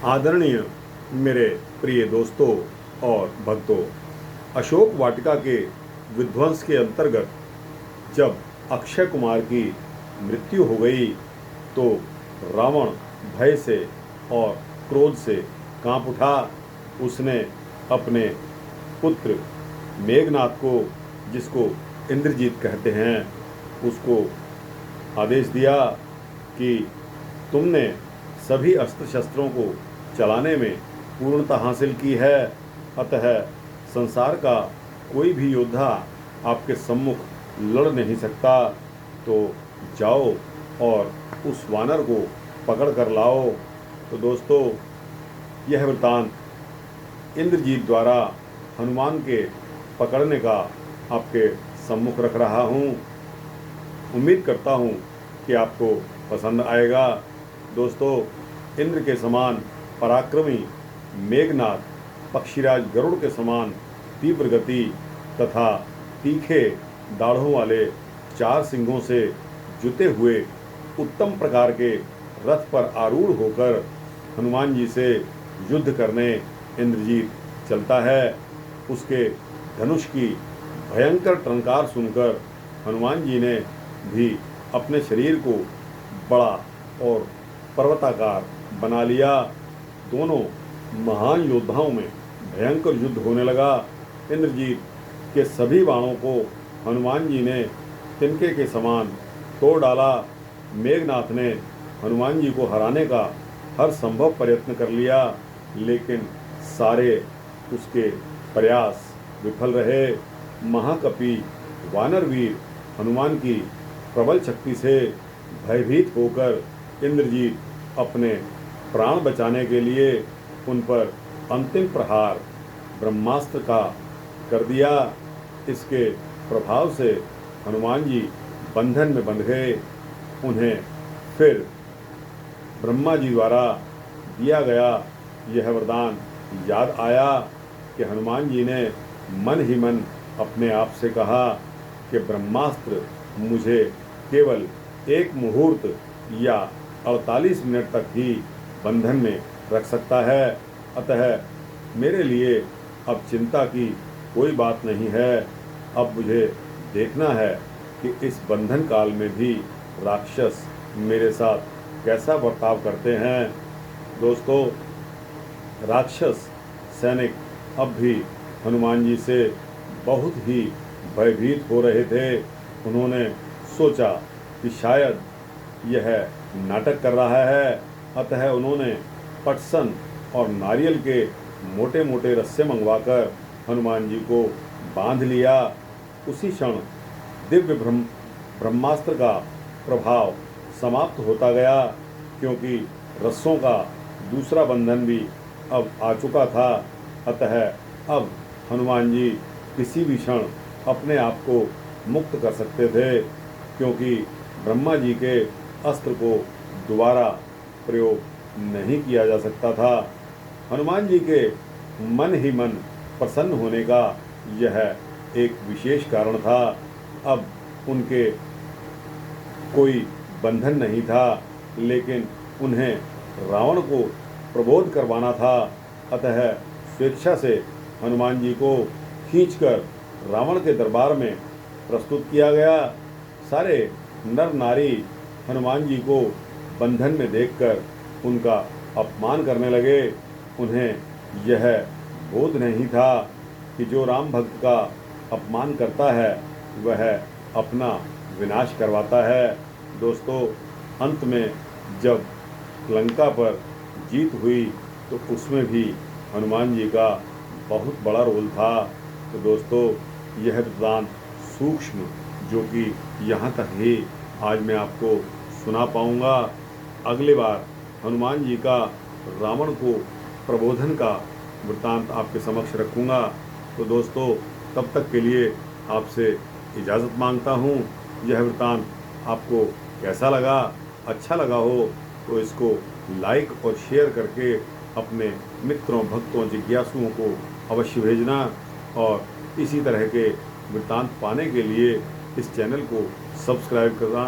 आदरणीय मेरे प्रिय दोस्तों और भक्तों, अशोक वाटिका के विध्वंस के अंतर्गत जब अक्षय कुमार की मृत्यु हो गई तो रावण भय से और क्रोध से कांप उठा। उसने अपने पुत्र मेघनाथ को, जिसको इंद्रजीत कहते हैं, उसको आदेश दिया कि तुमने सभी अस्त्र शस्त्रों को चलाने में पूर्णता हासिल की है, अतः संसार का कोई भी योद्धा आपके सम्मुख लड़ नहीं सकता। तो जाओ और उस वानर को पकड़ कर लाओ। तो दोस्तों, यह वृत्तांत इंद्रजीत द्वारा हनुमान के पकड़ने का आपके सम्मुख रख रहा हूँ। उम्मीद करता हूँ कि आपको पसंद आएगा। दोस्तों, इंद्र के समान पराक्रमी मेघनाथ पक्षीराज गरुड़ के समान तीव्र गति तथा तीखे दाढ़ों वाले 4 सिंगों से जुते हुए उत्तम प्रकार के रथ पर आरूढ़ होकर हनुमान जी से युद्ध करने इंद्रजीत चलता है। उसके धनुष की भयंकर टंकार सुनकर हनुमान जी ने भी अपने शरीर को बड़ा और पर्वताकार बना लिया। दोनों महान योद्धाओं में भयंकर युद्ध होने लगा। इंद्रजीत के सभी बाणों को हनुमान जी ने तिनके के समान तोड़ डाला। मेघनाथ ने हनुमान जी को हराने का हर संभव प्रयत्न कर लिया, लेकिन सारे उसके प्रयास विफल रहे। महाकपि वानरवीर हनुमान की प्रबल शक्ति से भयभीत होकर इंद्रजीत अपने प्राण बचाने के लिए उन पर अंतिम प्रहार ब्रह्मास्त्र का कर दिया। इसके प्रभाव से हनुमान जी बंधन में बंध गए। उन्हें फिर ब्रह्मा जी द्वारा दिया गया यह वरदान याद आया कि हनुमान जी ने मन ही मन अपने आप से कहा कि ब्रह्मास्त्र मुझे केवल 1 मुहूर्त या 48 मिनट तक ही बंधन में रख सकता है, अतः मेरे लिए अब चिंता की कोई बात नहीं है। अब मुझे देखना है कि इस बंधन काल में भी राक्षस मेरे साथ कैसा बर्ताव करते हैं। दोस्तों, राक्षस सैनिक अब भी हनुमान जी से बहुत ही भयभीत हो रहे थे। उन्होंने सोचा कि शायद यह नाटक कर रहा है, अतः उन्होंने पटसन और नारियल के मोटे मोटे रस्से मंगवाकर हनुमान जी को बांध लिया। उसी क्षण दिव्य ब्रह्मास्त्र का प्रभाव समाप्त होता गया, क्योंकि रस्सों का दूसरा बंधन भी अब आ चुका था। अतः अब हनुमान जी किसी भी क्षण अपने आप को मुक्त कर सकते थे, क्योंकि ब्रह्मा जी के अस्त्र को दोबारा प्रयोग नहीं किया जा सकता था। हनुमान जी के मन ही मन प्रसन्न होने का यह एक विशेष कारण था। अब उनके कोई बंधन नहीं था, लेकिन उन्हें रावण को प्रबोध करवाना था। अतः स्वेच्छा से हनुमान जी को खींचकर रावण के दरबार में प्रस्तुत किया गया। सारे नर नारी हनुमान जी को बंधन में देखकर उनका अपमान करने लगे। उन्हें यह बोध नहीं था कि जो राम भक्त का अपमान करता है वह अपना विनाश करवाता है। दोस्तों, अंत में जब लंका पर जीत हुई तो उसमें भी हनुमान जी का बहुत बड़ा रोल था। तो दोस्तों, यह वृत्तांत सूक्ष्म जो कि यहाँ तक ही आज मैं आपको सुना पाऊँगा। अगली बार हनुमान जी का रावण को प्रबोधन का वृत्तांत आपके समक्ष रखूँगा। तो दोस्तों, तब तक के लिए आपसे इजाज़त मांगता हूँ। यह वृत्तांत आपको कैसा लगा? अच्छा लगा हो तो इसको लाइक और शेयर करके अपने मित्रों, भक्तों, जिज्ञासुओं को अवश्य भेजना। और इसी तरह के वृत्तांत पाने के लिए इस चैनल को सब्सक्राइब करना